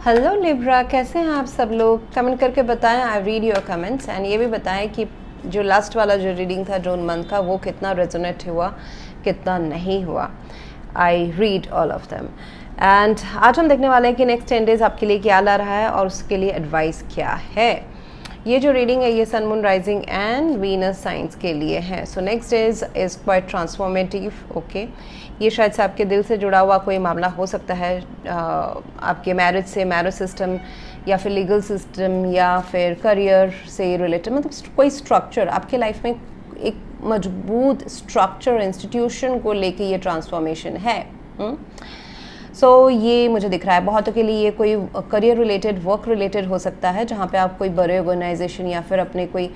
Hello Libra, कैसे हैं आप सब लोग? कमेंट करके बताएं। I read your comments and ये भी बताएं कि जो लास्ट वाला जो रीडिंग था जून मंथ का, वो कितना रेजोनेट हुआ, कितना नहीं हुआ। I read all of them and आज हम देखने वाले हैं कि नेक्स्ट 10 डेज़ आपके लिए क्या ला रहा है और उसके लिए एडवाइस क्या है। ये जो रीडिंग है ये sun moon rising and Venus signs के लिए है। So next days is quite transformative. Okay, ये शायद से आपके दिल से जुड़ा हुआ कोई मामला हो सकता है, आपके मैरिज से, मैरिज सिस्टम या फिर लीगल सिस्टम या फिर करियर से रिलेटेड, मतलब कोई स्ट्रक्चर आपके लाइफ में, एक मजबूत स्ट्रक्चर, इंस्टीट्यूशन को लेके ये ट्रांसफॉर्मेशन है। सो ये मुझे दिख रहा है बहुतों के लिए। ये कोई करियर रिलेटेड, वर्क रिलेटेड हो सकता है, जहाँ पे आप कोई बड़े ऑर्गेनाइजेशन या फिर अपने कोई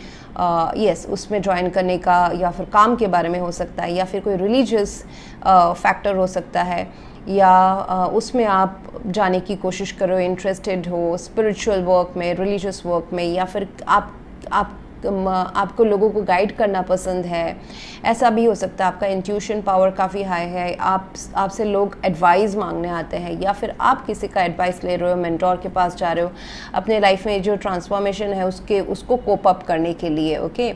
उसमें ज्वाइन करने का, या फिर काम के बारे में हो सकता है, या फिर कोई रिलीजियस फैक्टर हो सकता है, या उसमें आप जाने की कोशिश करो, इंटरेस्टेड हो स्पिरिचुअल वर्क में, रिलीजियस वर्क में, या फिर आपको लोगों को गाइड करना पसंद है। ऐसा भी हो सकता है आपका इंट्यूशन पावर काफ़ी हाई है, आपसे लोग एडवाइस मांगने आते हैं, या फिर आप किसी का एडवाइस ले रहे हो, मेंटोर के पास जा रहे हो अपने लाइफ में जो ट्रांसफॉर्मेशन है उसको कोप अप करने के लिए। ओके,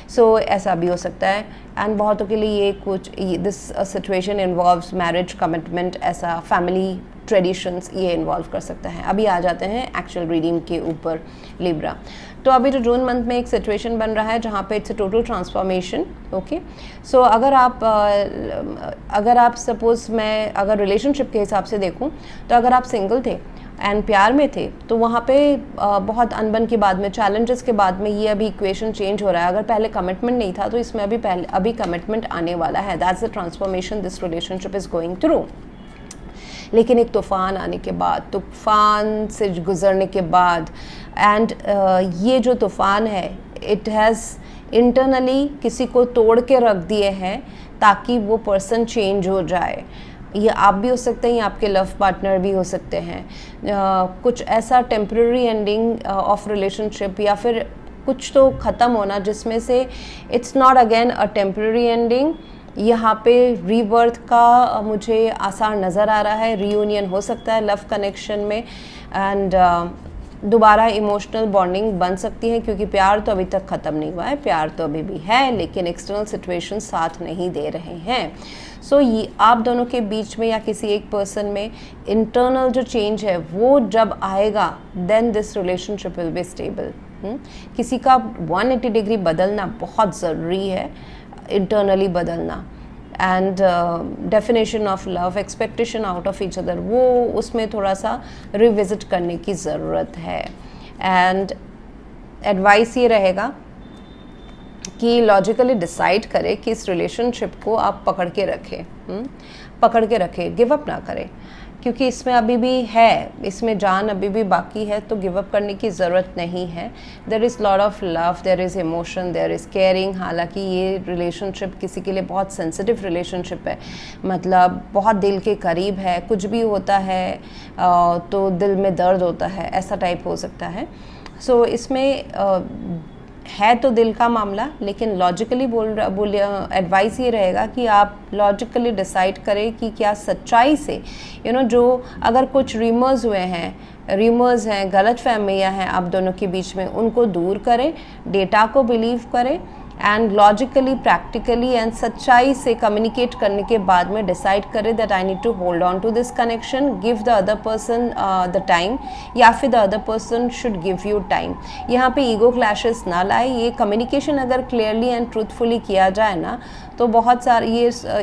सो ऐसा भी हो सकता है। एंड बहुतों के लिए ये this situation involves marriage, commitment, ऐसा फैमिली ट्रेडिशंस ये इन्वॉल्व कर सकता है। अभी आ जाते हैं एक्चुअल रीडिंग के ऊपर लिब्रा। तो अभी जो जून मंथ में एक सिचुएशन बन रहा है जहाँ पे it's a total transformation. Okay, so अगर आप सपोज, मैं अगर रिलेशनशिप के हिसाब से देखूँ तो अगर आप सिंगल थे एंड प्यार में थे तो वहाँ पे बहुत अनबन के बाद में, चैलेंजेस के बाद में ये अभी इक्वेशन चेंज हो रहा है। अगर पहले कमिटमेंट नहीं था तो इसमें अभी कमिटमेंट आने वाला है। That's the transformation this relationship is going through. लेकिन एक तूफ़ान आने के बाद, तूफ़ान से गुज़रने के बाद, एंड ये जो तूफ़ान है इट हैज़ इंटरनली किसी को तोड़ के रख दिए हैं ताकि वो पर्सन चेंज हो जाए। ये आप भी हो सकते हैं, आपके लव पार्टनर भी हो सकते हैं। कुछ ऐसा टेम्परेरी एंडिंग ऑफ रिलेशनशिप, या फिर कुछ तो ख़त्म होना जिसमें से it's not again a temporary ending. यहाँ पे रीबर्थ का मुझे आसार नज़र आ रहा है। रीयूनियन हो सकता है लव कनेक्शन में, एंड दोबारा इमोशनल बॉन्डिंग बन सकती है, क्योंकि प्यार तो अभी तक ख़त्म नहीं हुआ है, प्यार तो अभी भी है, लेकिन एक्सटर्नल सिचुएशन साथ नहीं दे रहे हैं। सो ये आप दोनों के बीच में या किसी एक पर्सन में इंटरनल जो चेंज है वो जब आएगा, then this relationship will be stable. किसी का 180 डिग्री बदलना बहुत ज़रूरी है, इंटरनली बदलना। And definition of love, expectation out of each other, वो उसमें थोड़ा सा रिविजिट करने की ज़रूरत है। एंड एडवाइस ये रहेगा कि लॉजिकली डिसाइड करें कि इस रिलेशनशिप को आप पकड़ के रखें, गिव अप ना करें, क्योंकि इसमें अभी भी है, इसमें जान अभी भी बाकी है, तो गिव अप करने की ज़रूरत नहीं है। There is lot of love, there is emotion, there is caring. हालांकि ये रिलेशनशिप किसी के लिए बहुत सेंसिटिव रिलेशनशिप है, मतलब बहुत दिल के करीब है, कुछ भी होता है तो दिल में दर्द होता है, ऐसा टाइप हो सकता है। सो इसमें है तो दिल का मामला, लेकिन लॉजिकली एडवाइस ये रहेगा कि आप लॉजिकली डिसाइड करें कि क्या सच्चाई से जो अगर कुछ र्यूमर्स हैं, गलत फहमियाँ हैं आप दोनों के बीच में, उनको दूर करें, डेटा को बिलीव करें, एंड लॉजिकली, प्रैक्टिकली एंड सच्चाई से कम्युनिकेट करने के बाद में डिसाइड करें that I need to hold on to this connection, give the other person the time, या फिर the other person should give you time. यहाँ पे ईगो क्लैशेस ना लाए। ये कम्युनिकेशन अगर क्लियरली एंड ट्रूथफुली किया जाए ना, तो बहुत सारे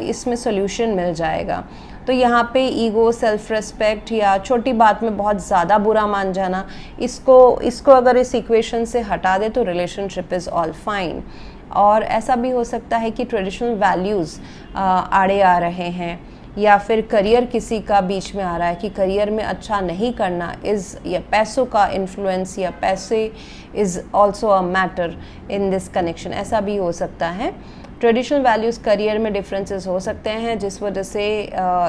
इसमें सोल्यूशन मिल जाएगा। तो यहाँ पे ईगो, सेल्फ रिस्पेक्ट या छोटी बात में बहुत ज़्यादा बुरा मान जाना, इसको अगर इस इक्वेशन से हटा दे तो रिलेशनशिप इज़ ऑल फाइन। और ऐसा भी हो सकता है कि ट्रेडिशनल वैल्यूज़ आड़े आ रहे हैं, या फिर करियर किसी का बीच में आ रहा है कि करियर में अच्छा नहीं करना या पैसों का इन्फ्लुएंस, या पैसे is also a matter in this connection, ऐसा भी हो सकता है। ट्रेडिशनल वैल्यूज़ करियर में डिफरेंसेस हो सकते हैं जिस वजह से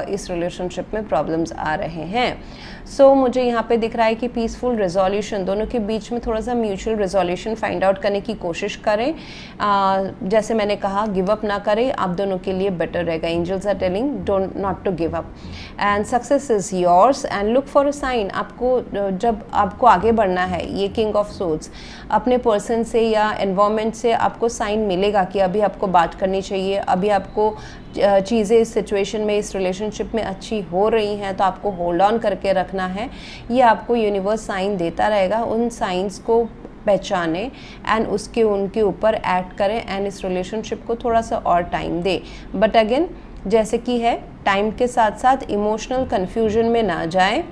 इस रिलेशनशिप में प्रॉब्लम्स आ रहे हैं। सो मुझे यहाँ पे दिख रहा है कि पीसफुल रेजोल्यूशन, दोनों के बीच में थोड़ा सा म्यूचुअल रेजोल्यूशन फाइंड आउट करने की कोशिश करें। जैसे मैंने कहा, गिव अप ना करें, आप दोनों के लिए बेटर रहेगा। Angels are telling don't not to give up and success is yours and look for a sign. आपको जब आपको आगे बढ़ना है, ये किंग ऑफ सोर्ड्स, अपने पर्सन से या एनवायरनमेंट से आपको साइन मिलेगा कि अभी आपको बात करनी चाहिए, अभी आपको चीज़ें इस सिचुएशन में, इस रिलेशनशिप में अच्छी हो रही हैं, तो आपको होल्ड ऑन करके रखना है। ये आपको यूनिवर्स साइन देता रहेगा, उन साइंस को पहचाने एंड उनके ऊपर एक्ट करें एंड इस रिलेशनशिप को थोड़ा सा और टाइम दे। बट अगेन, जैसे कि है, टाइम के साथ साथ इमोशनल कन्फ्यूजन में ना जाए।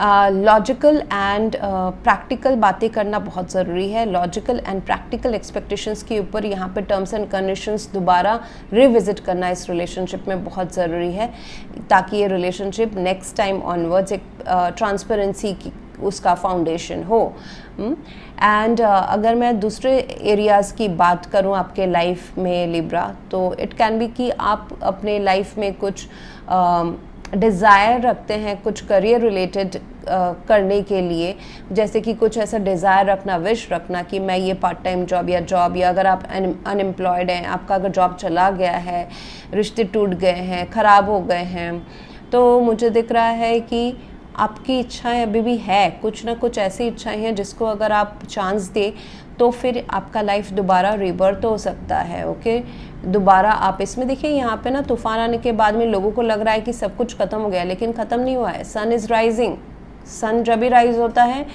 लॉजिकल एंड प्रैक्टिकल बातें करना बहुत ज़रूरी है। लॉजिकल एंड प्रैक्टिकल एक्सपेक्टेशंस के ऊपर यहाँ पे टर्म्स एंड कंडीशंस दोबारा रिविजिट करना इस रिलेशनशिप में बहुत ज़रूरी है, ताकि ये रिलेशनशिप नेक्स्ट टाइम ऑनवर्ड्स एक ट्रांसपेरेंसी की उसका फाउंडेशन हो। एंड अगर मैं दूसरे एरियाज़ की बात करूँ आपके लाइफ में लिब्रा, तो इट कैन बी कि आप अपने लाइफ में कुछ डिज़ायर रखते हैं कुछ करियर रिलेटेड करने के लिए, जैसे कि कुछ ऐसा डिज़ायर रखना, विश रखना कि मैं ये पार्ट टाइम जॉब या अगर आप अनएम्प्लॉयड हैं, आपका अगर जॉब चला गया है, रिश्ते टूट गए हैं, ख़राब हो गए हैं, तो मुझे दिख रहा है कि आपकी इच्छाएं अभी भी है, कुछ ना कुछ ऐसी इच्छाएं हैं जिसको अगर आप चांस दें तो फिर आपका लाइफ दोबारा रिबर्थ हो सकता है। ओके, दोबारा आप इसमें देखिए, यहाँ पे ना तूफान आने के बाद में लोगों को लग रहा है कि सब कुछ ख़त्म हो गया, लेकिन ख़त्म नहीं हुआ है। सन इज़ राइजिंग। सन जब भी राइज होता है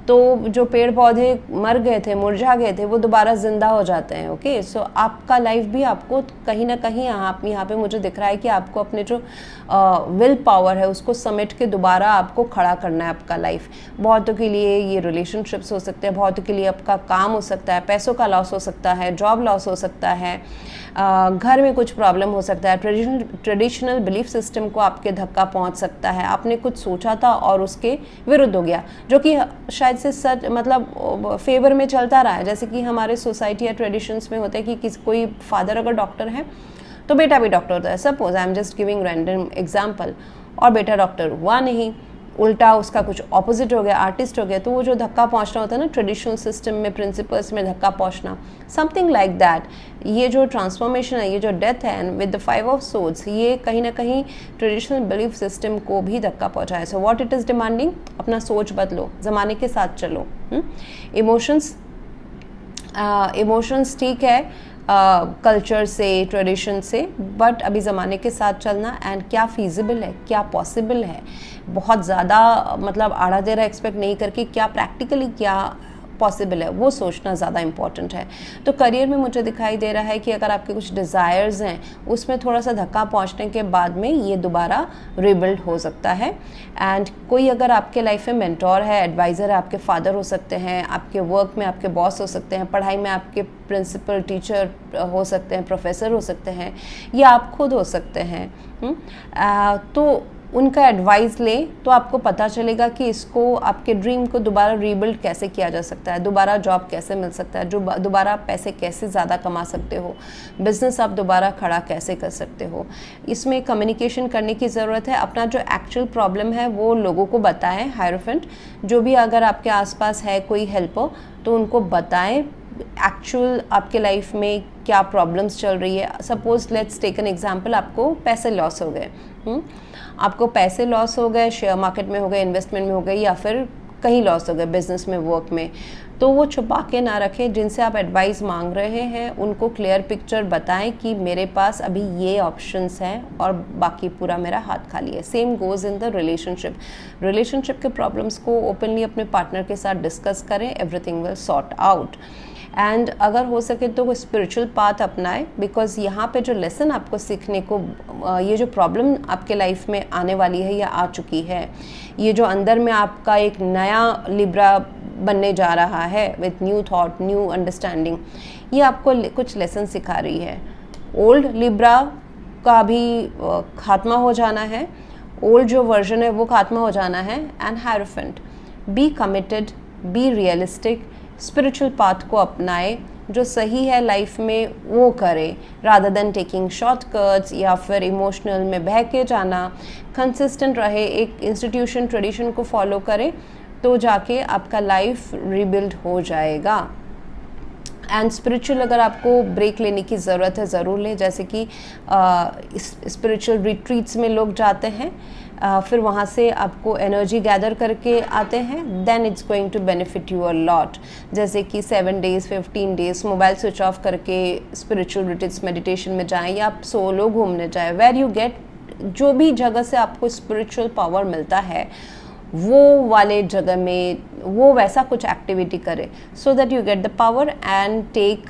तो जो पेड़ पौधे मर गए थे, मुरझा गए थे, वो दोबारा ज़िंदा हो जाते हैं। ओके, सो आपका लाइफ भी आपको कहीं ना कहीं यहाँ पे मुझे दिख रहा है कि आपको अपने जो विल पावर है उसको समेट के दोबारा आपको खड़ा करना है आपका लाइफ। बहुतों के लिए ये रिलेशनशिप्स हो सकते हैं, बहुतों के लिए आपका काम हो सकता है, पैसों का लॉस हो सकता है, जॉब लॉस हो सकता है, घर में कुछ प्रॉब्लम हो सकता है, ट्रेडिशनल बिलीफ सिस्टम को आपके धक्का पहुंच सकता है। आपने कुछ सोचा था और उसके विरुद्ध हो गया, जो कि शायद से सच मतलब फेवर में चलता रहा है। जैसे कि हमारे सोसाइटी या ट्रेडिशंस में होता है कि कोई फादर अगर डॉक्टर है तो बेटा भी डॉक्टर होता है। Suppose I am just giving random example, और बेटा डॉक्टर हुआ नहीं, उल्टा उसका कुछ ऑपोजिट हो गया, आर्टिस्ट हो गया, तो वो जो धक्का पहुंचना होता है ना ट्रेडिशनल सिस्टम में, प्रिंसिपल्स में धक्का पहुंचना, समथिंग लाइक दैट। ये जो ट्रांसफॉर्मेशन है, ये जो डेथ है विद द 5 ऑफ सोर्ड्स, ये कहीं ना कहीं ट्रेडिशनल बिलीफ सिस्टम को भी धक्का पहुंचा है। So what it is demanding, अपना सोच बदलो, ज़माने के साथ चलो। इमोशंस ठीक है, कल्चर से, ट्रेडिशन से, बट अभी ज़माने के साथ चलना एंड क्या फीजिबल है, क्या पॉसिबल है, बहुत ज़्यादा मतलब आड़ा देरा एक्सपेक्ट नहीं करके क्या प्रैक्टिकली क्या पॉसिबल है वो सोचना ज़्यादा इम्पॉर्टेंट है। तो करियर में मुझे दिखाई दे रहा है कि अगर आपके कुछ डिज़ायर्स हैं उसमें थोड़ा सा धक्का पहुंचने के बाद में ये दोबारा रिबिल्ड हो सकता है। एंड कोई अगर आपके लाइफ में मेंटोर है, एडवाइज़र है, आपके फादर हो सकते हैं, आपके वर्क में आपके बॉस हो सकते हैं, पढ़ाई में आपके प्रिंसिपल टीचर हो सकते हैं, प्रोफेसर हो सकते हैं, या आप खुद हो सकते हैं। तो उनका एडवाइस लें तो आपको पता चलेगा कि इसको आपके ड्रीम को दोबारा रीबिल्ड कैसे किया जा सकता है, दोबारा जॉब कैसे मिल सकता है, जो दोबारा पैसे कैसे ज़्यादा कमा सकते हो, बिज़नेस आप दोबारा खड़ा कैसे कर सकते हो। इसमें कम्युनिकेशन करने की ज़रूरत है। अपना जो एक्चुअल प्रॉब्लम है वो लोगों को बताएं, हायरोफेंट जो भी अगर आपके आसपास है कोई हेल्पर तो उनको बताएं एक्चुअल आपके लाइफ में क्या प्रॉब्लम्स चल रही है। Suppose let's take an example, आपको पैसे लॉस हो गए, आपको पैसे लॉस हो गए, शेयर मार्केट में हो गए, इन्वेस्टमेंट में हो गए, या फिर कहीं लॉस हो गए बिजनेस में, वर्क में, तो वो छुपा के ना रखें। जिनसे आप एडवाइस मांग रहे हैं उनको क्लियर पिक्चर बताएं कि मेरे पास अभी ये ऑप्शंस हैं और बाकी पूरा मेरा हाथ खाली है। Same goes in the relationship के प्रॉब्लम्स को ओपनली अपने पार्टनर के साथ डिस्कस करें, everything will sort out. And अगर हो सके तो स्पिरिचुअल पाथ अपनाएं, बिकॉज यहाँ पे जो लेसन आपको सीखने को, ये जो प्रॉब्लम आपके लाइफ में आने वाली है या आ चुकी है, ये जो अंदर में आपका एक नया लिब्रा बनने जा रहा है with new thought, new understanding, ये आपको कुछ लेसन सिखा रही है। ओल्ड लिब्रा का भी खात्मा हो जाना है, ओल्ड जो वर्जन है वो खात्मा हो जाना है। And hierophant, be committed, be realistic, spiritual path को अपनाएं, जो सही है लाइफ में वो करें, रादर देन टेकिंग शॉर्टकट्स या फिर इमोशनल में बह के जाना। कंसिस्टेंट रहे, एक इंस्टीट्यूशन ट्रेडिशन को फॉलो करें, तो जाके आपका लाइफ रिबिल्ड हो जाएगा। एंड स्पिरिचुअल अगर आपको ब्रेक लेने की ज़रूरत है, ज़रूर लें। जैसे कि स्पिरिचुअल रिट्रीट्स में लोग जाते हैं, फिर वहाँ से आपको एनर्जी गैदर करके आते हैं, then it's going to benefit you a lot. जैसे कि 7 days 15 days mobile switch off करके स्पिरिचुअल रिट्रीट्स मेडिटेशन में जाएं, या आप सोलो घूमने जाएं, वेर यू गेट, जो भी जगह से आपको स्पिरिचुअल पावर मिलता है वो वाले जगह में वो वैसा कुछ एक्टिविटी करें, so that you get the power and take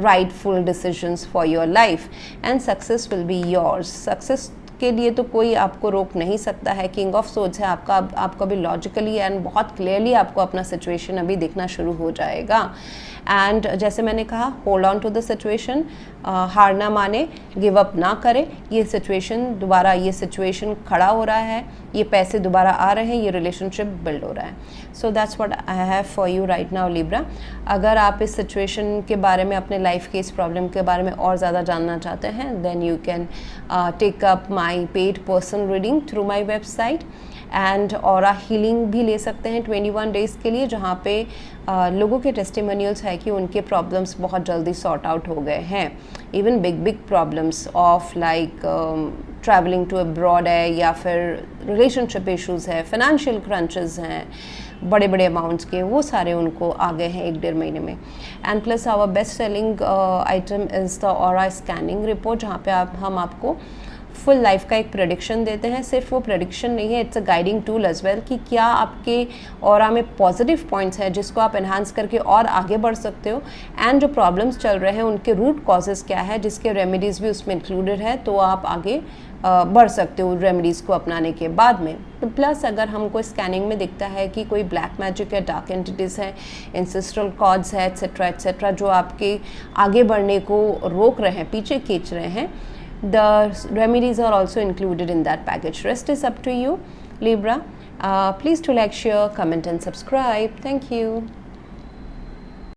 rightful decisions for your life and success will be yours। Success के लिए तो कोई आपको रोक नहीं सकता है। किंग ऑफ सोर्ड्स है आपका, आपको अभी लॉजिकली एंड बहुत क्लियरली आपको अपना सिचुएशन अभी देखना शुरू हो जाएगा। एंड जैसे मैंने कहा, hold on to the situation, हार ना माने, गिव अप ना करें। ये सिचुएशन दोबारा, ये सिचुएशन खड़ा हो रहा है, ये पैसे दोबारा आ रहे हैं, ये रिलेशनशिप बिल्ड हो रहा है। So that's what I have for you right now Libra. अगर आप इस सिचुएशन के बारे में, अपने लाइफ के इस प्रॉब्लम के बारे में और ज़्यादा जानना चाहते हैं, then you can take up my paid personal reading through my website. And aura healing भी ले सकते हैं 21 डेज़ के लिए, जहाँ पे लोगों के टेस्टिमोनियल्स है कि उनके प्रॉब्लम्स बहुत जल्दी सॉर्ट आउट हो गए हैं। Even big problems of like travelling to abroad है, या फिर रिलेशनशिप इश्यूज़ है, फाइनेंशियल क्रंचेस हैं बड़े बड़े अमाउंट्स के, वो सारे उनको आ गए हैं 1-1.5 महीने में। And plus our best selling item is the aura scanning report, जहाँ पे हम आपको फुल लाइफ का एक प्रेडिक्शन देते हैं। सिर्फ वो प्रेडिक्शन नहीं है, it's a guiding tool as well, कि क्या आपके ऑरा में पॉजिटिव पॉइंट्स हैं जिसको आप एनहांस करके और आगे बढ़ सकते हो, एंड जो प्रॉब्लम्स चल रहे हैं उनके रूट कॉजेज़ क्या है, जिसके रेमेडीज़ भी उसमें इंक्लूडेड है, तो आप आगे बढ़ सकते हो रेमेडीज़ को अपनाने के बाद में। तो प्लस अगर हमको स्कैनिंग में दिखता है कि कोई ब्लैक मैजिक है, डार्क एंटिटीज़ हैं, एंसेस्ट्रल कॉड्स है, एट्सेट्रा जो आपके आगे बढ़ने को रोक रहे हैं, पीछे खींच रहे हैं, the remedies are also included in that package. Rest is up to you, Libra. Please to like, share, comment and subscribe. Thank you.